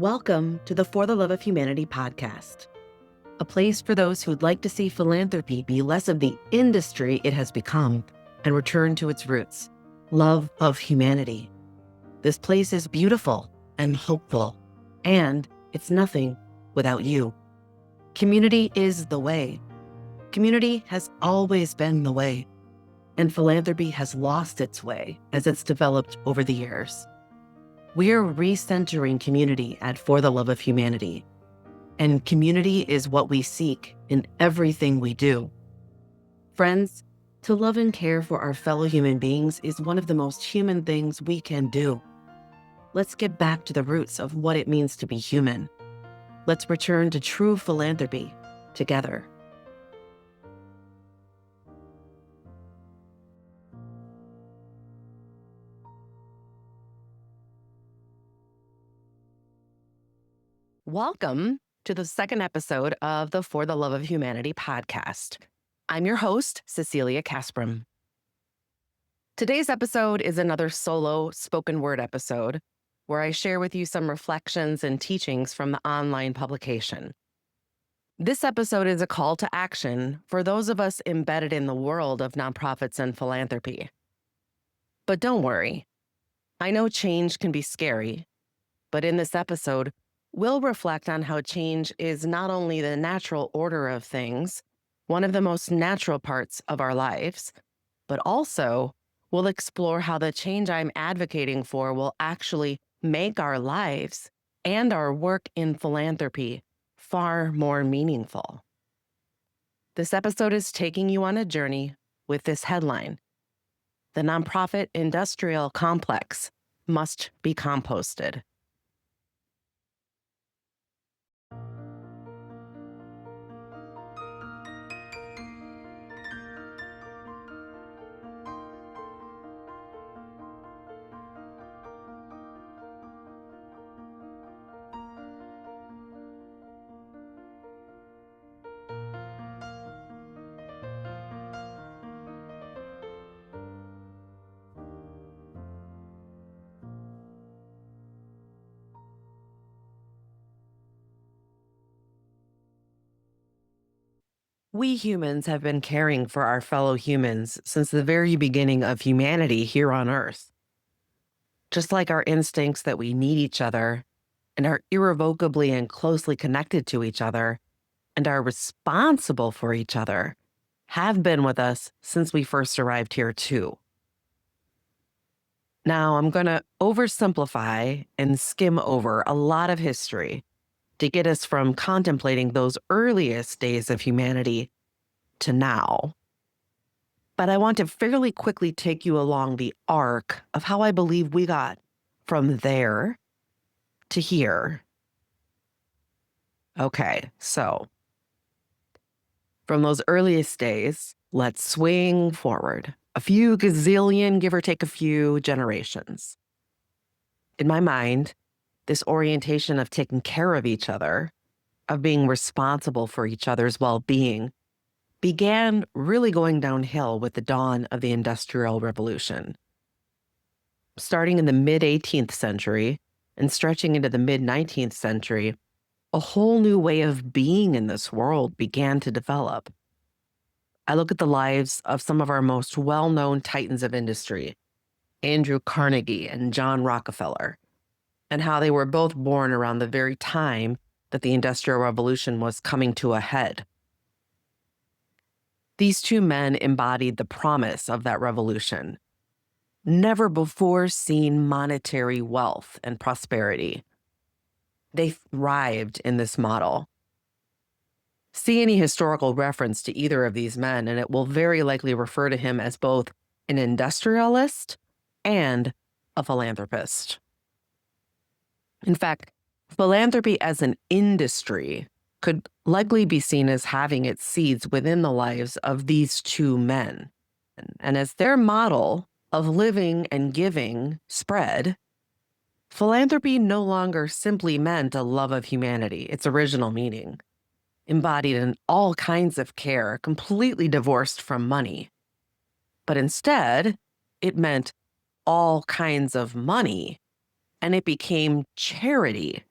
Welcome to the For the Love of Humanity podcast, a place for those who'd like to see philanthropy be less of the industry it has become and return to its roots, love of humanity. This place is beautiful and hopeful, and it's nothing without you. Community is the way. Community has always been the way, and philanthropy has lost its way as it's developed over the years. We're recentering community at For the Love of Humanity, and community is what we seek in everything we do. Friends, to love and care for our fellow human beings is one of the most human things we can do. Let's get back to the roots of what it means to be human. Let's return to true philanthropy together. Welcome to the second episode of the For the Love of Humanity podcast. I'm your host, Cecilia Kaspram. Today's episode is another solo spoken word episode where I share with you some reflections and teachings from the online publication. This episode is a call to action for those of us embedded in the world of nonprofits and philanthropy. But don't worry, I know change can be scary, but in this episode, we'll reflect on how change is not only the natural order of things, one of the most natural parts of our lives, but also we'll explore how the change I'm advocating for will actually make our lives and our work in philanthropy far more meaningful. This episode is taking you on a journey with this headline: The nonprofit industrial complex must be composted. We humans have been caring for our fellow humans since the very beginning of humanity here on Earth. Just like our instincts that we need each other and are irrevocably and closely connected to each other and are responsible for each other have been with us since we first arrived here too. Now, I'm going to oversimplify and skim over a lot of history to get us from contemplating those earliest days of humanity to now. But I want to fairly quickly take you along the arc of how I believe we got from there to here. Okay, so from those earliest days, let's swing forward a few gazillion, give or take a few generations. In my mind, this orientation of taking care of each other, of being responsible for each other's well-being, began really going downhill with the dawn of the Industrial Revolution. Starting in the mid-18th century and stretching into the mid-19th century, a whole new way of being in this world began to develop. I look at the lives of some of our most well-known titans of industry, Andrew Carnegie and John Rockefeller, and how they were both born around the very time that the Industrial Revolution was coming to a head. These two men embodied the promise of that revolution: never before seen monetary wealth and prosperity. They thrived in this model. See any historical reference to either of these men, and it will very likely refer to him as both an industrialist and a philanthropist. In fact, philanthropy as an industry could likely be seen as having its seeds within the lives of these two men. And as their model of living and giving spread, philanthropy no longer simply meant a love of humanity, its original meaning, embodied in all kinds of care, completely divorced from money. But instead, it meant all kinds of money, and it became charity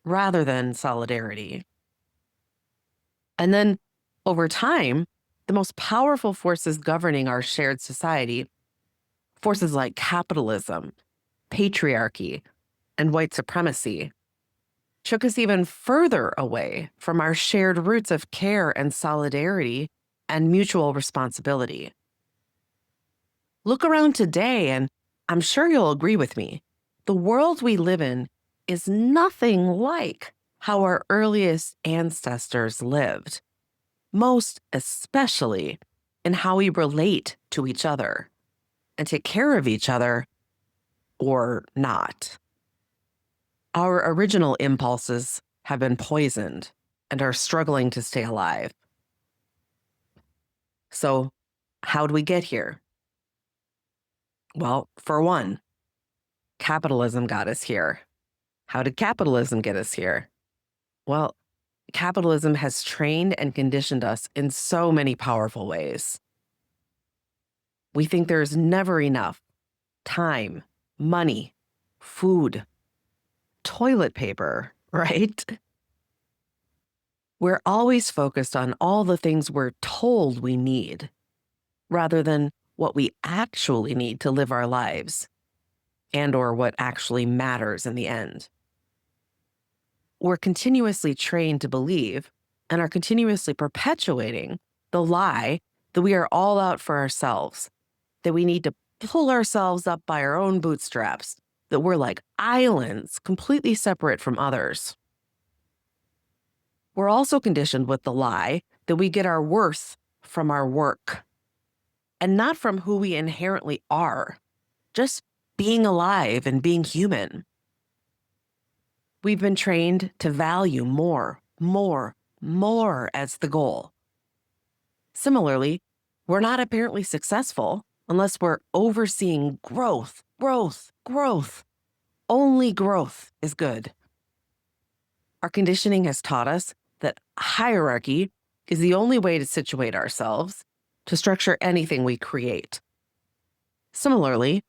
rather than solidarity. And then over time, the most powerful forces governing our shared society, forces like capitalism, patriarchy, and white supremacy, took us even further away from our shared roots of care and solidarity and mutual responsibility. Look around today, and I'm sure you'll agree with me. The world we live in is nothing like how our earliest ancestors lived, most especially in how we relate to each other and take care of each other or not. Our original impulses have been poisoned and are struggling to stay alive. So, how do we get here? Well, for one, capitalism got us here. How did capitalism get us here? Well, capitalism has trained and conditioned us in so many powerful ways. We think there's never enough time, money, food, toilet paper, right? We're always focused on all the things we're told we need rather than what we actually need to live our lives and or what actually matters in the end. We're continuously trained to believe and are continuously perpetuating the lie that we are all out for ourselves, that we need to pull ourselves up by our own bootstraps, that we're like islands completely separate from others. We're also conditioned with the lie that we get our worth from our work and not from who we inherently are, just being alive and being human. We've been trained to value more as the goal. Similarly, we're not apparently successful unless we're overseeing growth. Only growth is good. Our conditioning has taught us that hierarchy is the only way to situate ourselves, to structure anything we create. Similarly,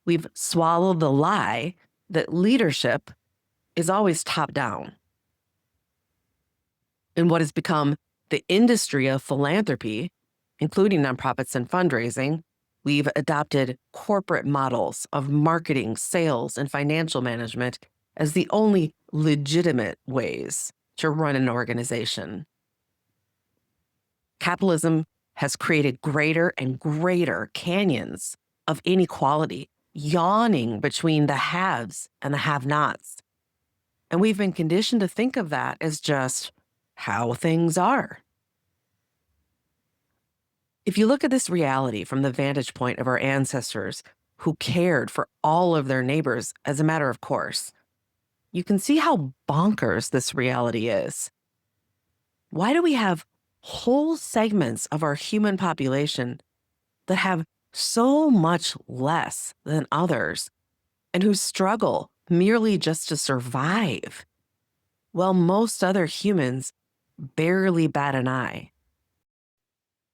we've swallowed the lie that leadership is always top down. In what has become the industry of philanthropy, including nonprofits and fundraising, we've adopted corporate models of marketing, sales, and financial management as the only legitimate ways to run an organization. Capitalism has created greater and greater canyons of inequality, yawning between the haves and the have-nots. And we've been conditioned to think of that as just how things are. If you look at this reality from the vantage point of our ancestors who cared for all of their neighbors as a matter of course, you can see how bonkers this reality is. Why do we have whole segments of our human population that have so much less than others and who struggle merely just to survive, while most other humans barely bat an eye?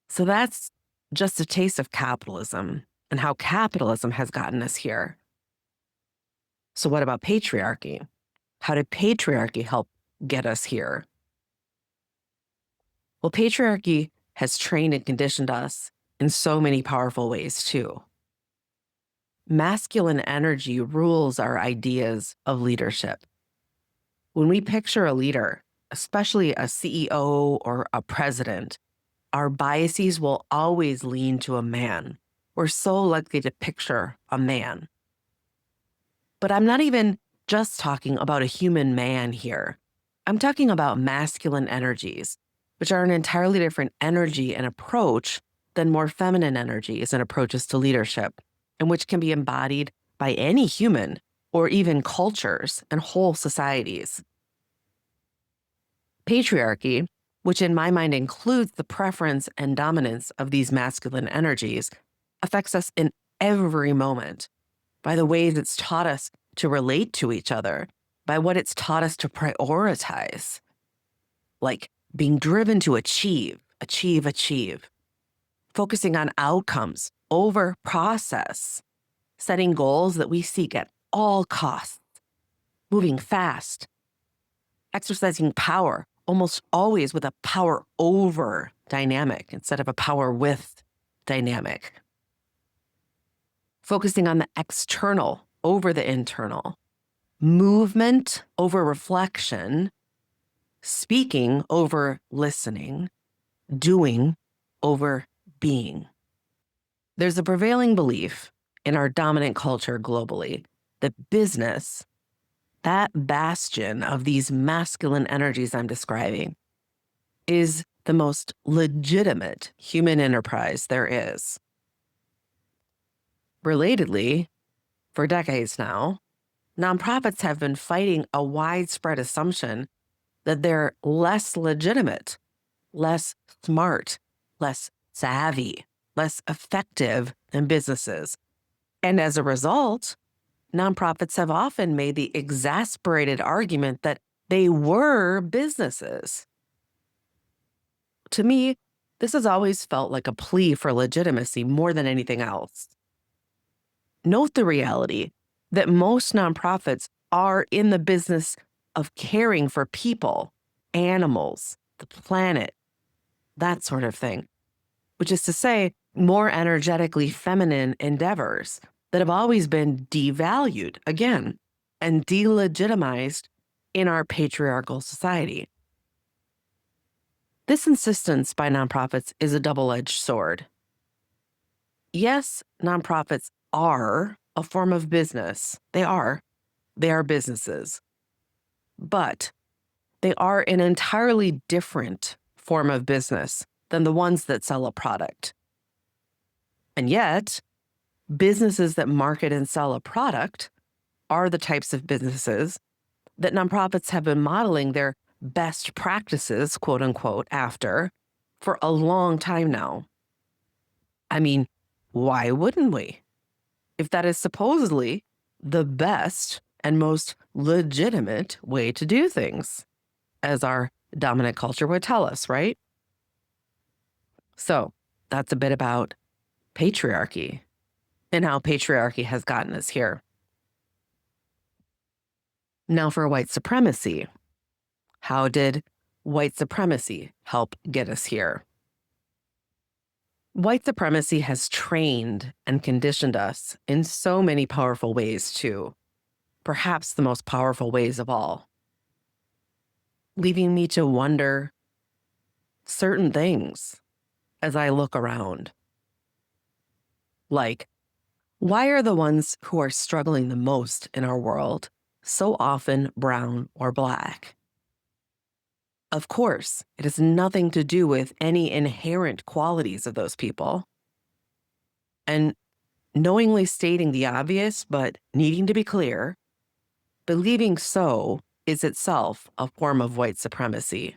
So that's just a taste of capitalism and how capitalism has gotten us here. So what about patriarchy? How did patriarchy help get us here? Well, patriarchy has trained and conditioned us in so many powerful ways too. Masculine energy rules our ideas of leadership. When we picture a leader, especially a CEO or a president, our biases will always lean to a man. We're so likely to picture a man. But I'm not even just talking about a human man here. I'm talking about masculine energies, which are an entirely different energy and approach than more feminine energies and approaches to leadership, and which can be embodied by any human or even cultures and whole societies. Patriarchy, which in my mind includes the preference and dominance of these masculine energies, affects us in every moment by the ways it's taught us to relate to each other, by what it's taught us to prioritize, like being driven to achieve, focusing on outcomes over process, setting goals that we seek at all costs, moving fast, exercising power, almost always with a power over dynamic instead of a power with dynamic. Focusing on the external over the internal, movement over reflection, speaking over listening, doing over being. There's a prevailing belief in our dominant culture globally that business, that bastion of these masculine energies I'm describing, is the most legitimate human enterprise there is. Relatedly, for decades now, nonprofits have been fighting a widespread assumption that they're less legitimate, less smart, less savvy, less effective than businesses. And as a result, nonprofits have often made the exasperated argument that they were businesses. To me, this has always felt like a plea for legitimacy more than anything else. Note the reality that most nonprofits are in the business of caring for people, animals, the planet, that sort of thing, which is to say, more energetically feminine endeavors that have always been devalued again and delegitimized in our patriarchal society. This insistence by nonprofits is a double-edged sword. Yes, nonprofits are a form of business. They are businesses. But they are an entirely different form of business than the ones that sell a product. And yet, businesses that market and sell a product are the types of businesses that nonprofits have been modeling their best practices, quote unquote, after for a long time now. I mean, why wouldn't we? If that is supposedly the best and most legitimate way to do things, as our dominant culture would tell us, right? So that's a bit about patriarchy and how patriarchy has gotten us here. Now for white supremacy. How did white supremacy help get us here? White supremacy has trained and conditioned us in so many powerful ways too, perhaps the most powerful ways of all, leaving me to wonder certain things as I look around. Like, why are the ones who are struggling the most in our world so often brown or black? Of course, it has nothing to do with any inherent qualities of those people. And knowingly stating the obvious, but needing to be clear, believing so is itself a form of white supremacy.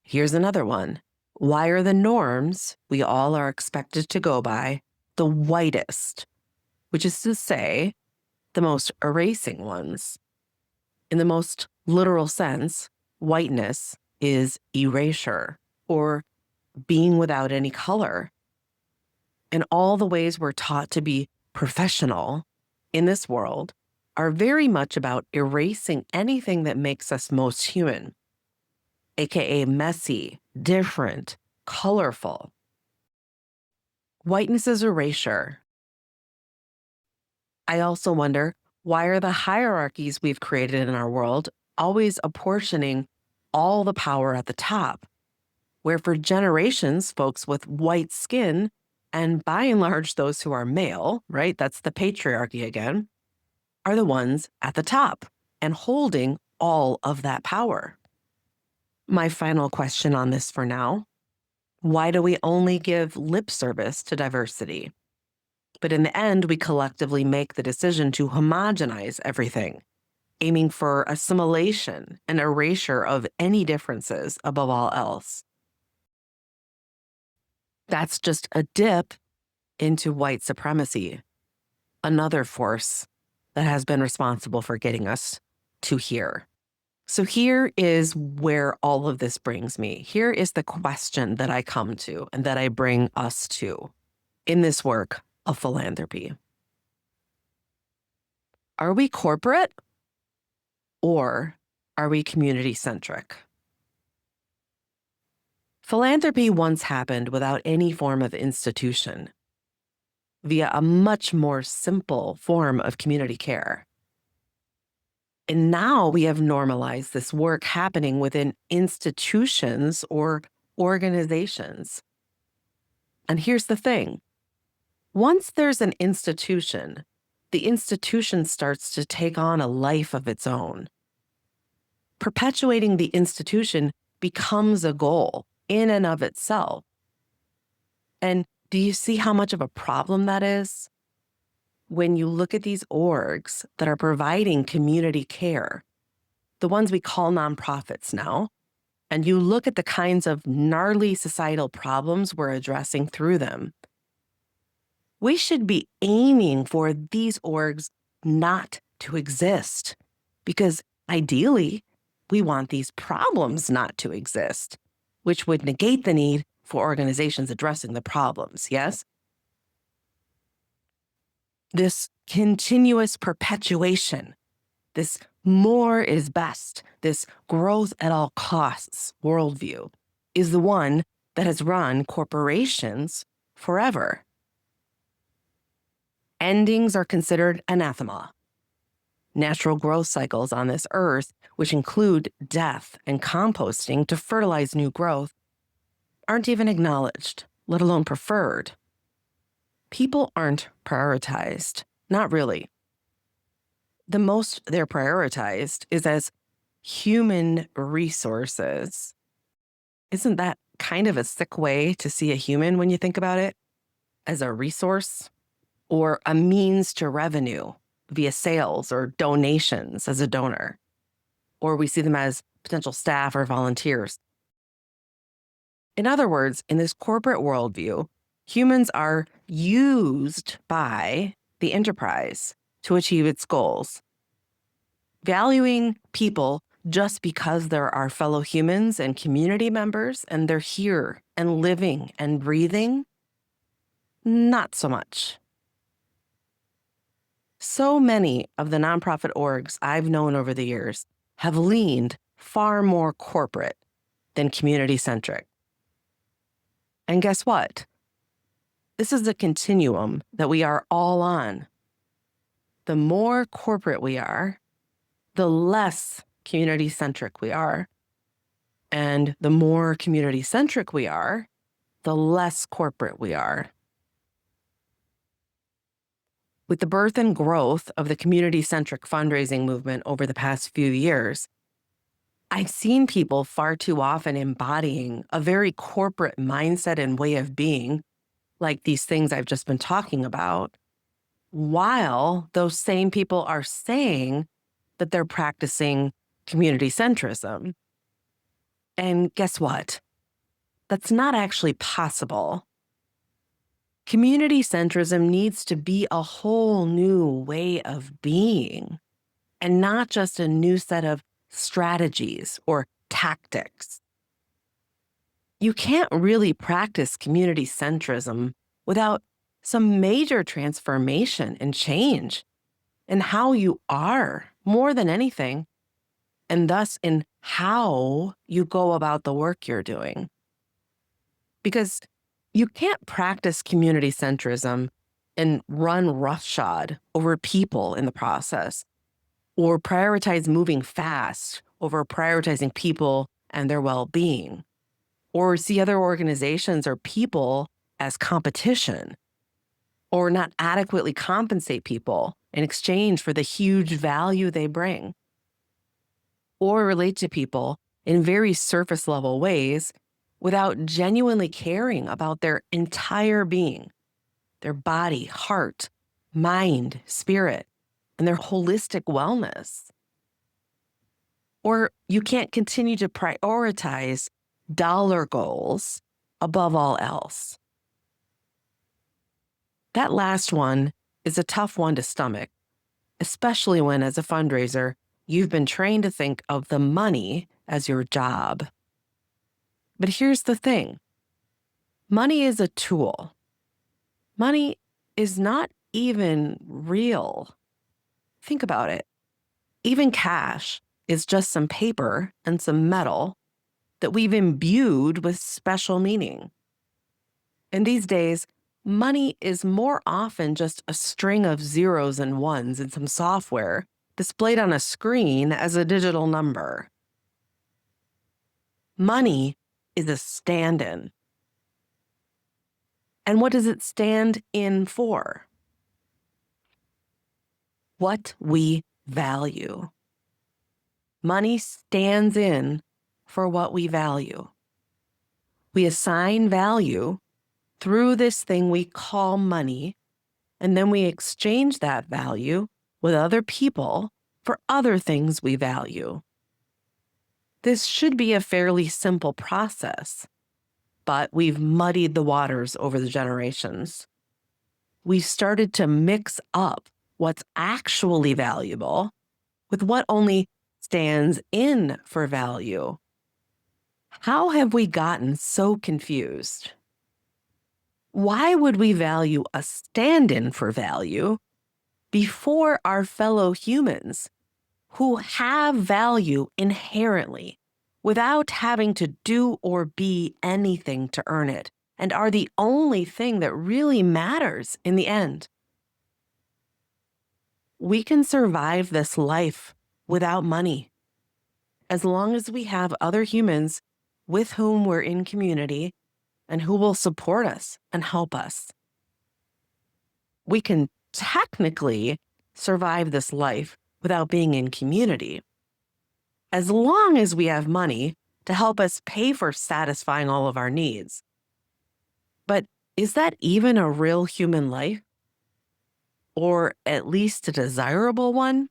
Here's another one. Why are the norms we all are expected to go by the whitest, which is to say, the most erasing ones? In the most literal sense, whiteness is erasure or being without any color. And all the ways we're taught to be professional in this world are very much about erasing anything that makes us most human, aka messy, different, colorful. Whiteness is erasure. I also wonder, why are the hierarchies we've created in our world always apportioning all the power at the top, where for generations, folks with white skin, and by and large those who are male, right, that's the patriarchy again, are the ones at the top and holding all of that power? My final question on this for now: why do we only give lip service to diversity, but in the end we collectively make the decision to homogenize everything, aiming for assimilation and erasure of any differences above all else? That's just a dip into white supremacy, another force that has been responsible for getting us to here. So here is where all of this brings me. Here is the question that I come to and that I bring us to in this work of philanthropy. Are we corporate or are we community-centric? Philanthropy once happened without any form of institution, via a much more simple form of community care. And now we have normalized this work happening within institutions or organizations. And here's the thing. Once there's an institution, the institution starts to take on a life of its own. Perpetuating the institution becomes a goal in and of itself. And do you see how much of a problem that is? When you look at these orgs that are providing community care, the ones we call nonprofits now, and you look at the kinds of gnarly societal problems we're addressing through them, we should be aiming for these orgs not to exist, because ideally, we want these problems not to exist, which would negate the need for organizations addressing the problems, yes? This continuous perpetuation, this more is best, this growth at all costs worldview is the one that has run corporations forever. Endings are considered anathema. Natural growth cycles on this earth, which include death and composting to fertilize new growth, aren't even acknowledged, let alone preferred. People aren't prioritized, not really. The most they're prioritized is as human resources. Isn't that kind of a sick way to see a human when you think about it? As a resource or a means to revenue via sales or donations as a donor, or we see them as potential staff or volunteers. In other words, in this corporate worldview, humans are used by the enterprise to achieve its goals. Valuing people just because they're our fellow humans and community members and they're here and living and breathing, not so much. So many of the nonprofit orgs I've known over the years have leaned far more corporate than community-centric. And guess what? This is a continuum that we are all on. The more corporate we are, the less community-centric we are. And the more community-centric we are, the less corporate we are. With the birth and growth of the community-centric fundraising movement over the past few years, I've seen people far too often embodying a very corporate mindset and way of being, like these things I've just been talking about, while those same people are saying that they're practicing community centrism. And guess what? That's not actually possible. Community centrism needs to be a whole new way of being, and not just a new set of strategies or tactics. You can't really practice community centrism without some major transformation and change in how you are more than anything, and thus in how you go about the work you're doing. Because you can't practice community centrism and run roughshod over people in the process, or prioritize moving fast over prioritizing people and their well-being, or see other organizations or people as competition, or not adequately compensate people in exchange for the huge value they bring, or relate to people in very surface level ways without genuinely caring about their entire being, their body, heart, mind, spirit, and their holistic wellness. Or you can't continue to prioritize dollar goals above all else. That last one is a tough one to stomach, especially when, as a fundraiser, you've been trained to think of the money as your job. But here's the thing. Money is a tool. Money is not even real. Think about it. Even cash, is just some paper and some metal that we've imbued with special meaning. And these days, money is more often just a string of zeros and ones in some software displayed on a screen as a digital number. Money is a stand-in. And what does it stand in for? What we value. Money stands in for what we value. We assign value through this thing we call money, and then we exchange that value with other people for other things we value. This should be a fairly simple process, but we've muddied the waters over the generations. We've started to mix up what's actually valuable with what only stands in for value. How have we gotten so confused? Why would we value a stand-in for value before our fellow humans who have value inherently without having to do or be anything to earn it and are the only thing that really matters in the end? We can survive this life without money as long as we have other humans with whom we're in community and who will support us and help us. We can technically survive this life without being in community, as long as we have money to help us pay for satisfying all of our needs. But is that even a real human life? Or at least a desirable one?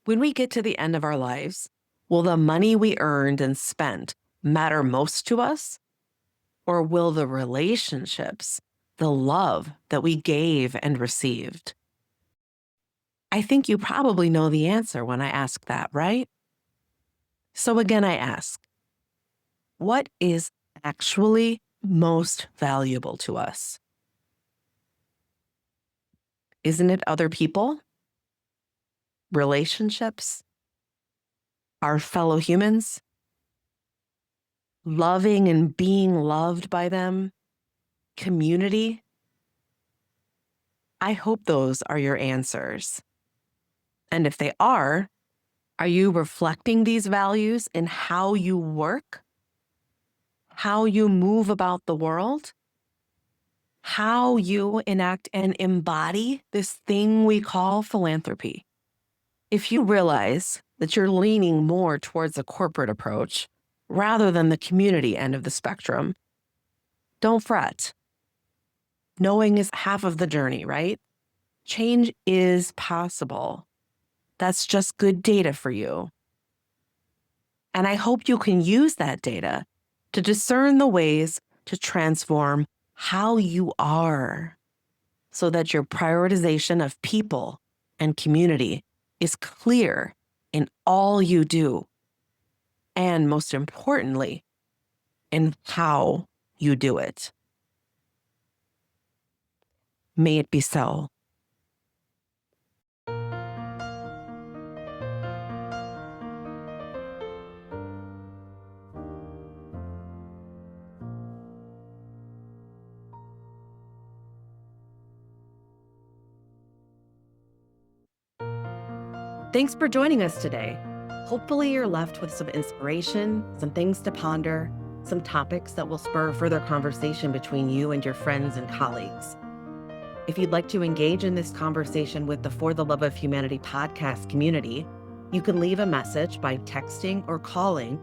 When we get to the end of our lives, will the money we earned and spent matter most to us? Or will the relationships, the love that we gave and received? I think you probably know the answer when I ask that, right? So again, I ask, what is actually most valuable to us? Isn't it other people? Relationships? Our fellow humans? Loving and being loved by them? Community? I hope those are your answers. And if they are you reflecting these values in how you work, how you move about the world, how you enact and embody this thing we call philanthropy? If you realize that you're leaning more towards a corporate approach rather than the community end of the spectrum, don't fret. Knowing is half of the journey, right? Change is possible. That's just good data for you. And I hope you can use that data to discern the ways to transform how you are so that your prioritization of people and community is clear in all you do. And most importantly, in how you do it. May it be so. Thanks for joining us today. Hopefully you're left with some inspiration, some things to ponder, some topics that will spur further conversation between you and your friends and colleagues. If you'd like to engage in this conversation with the For the Love of Humanity podcast community, you can leave a message by texting or calling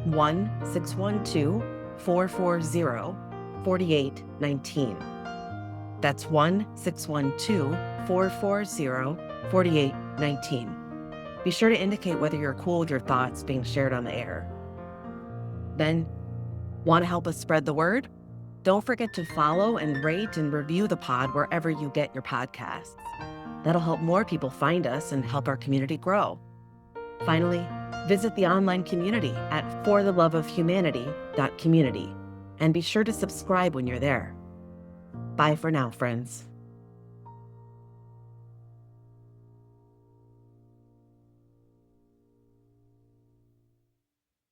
1-612-440-4819. That's 1-612-440-4819. Be sure to indicate whether you're cool with your thoughts being shared on the air. Then, want to help us spread the word? Don't forget to follow and rate and review the pod wherever you get your podcasts. That'll help more people find us and help our community grow. Finally, visit the online community at fortheloveofhumanity.community and be sure to subscribe when you're there. Bye for now, friends.